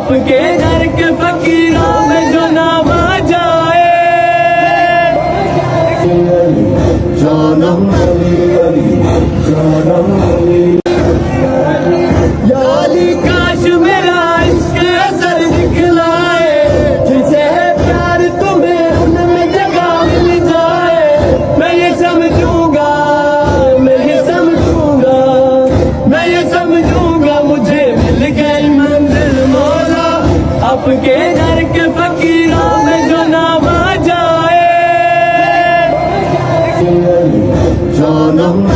आपके घर के फकीरों में जो नाम आ जाए। जानम याली काश मेरा इश्क असर दिखलाए, जिसे है प्यार तुम्हें उनमें जगह मिल जाए। मैं ये समझूंगा, मैं ये समझूंगा, मैं ये समझूंगा मुझे मिल गई मंजिल मौला। आपके घर के फकीरों में जो नाम आ जाए। जानम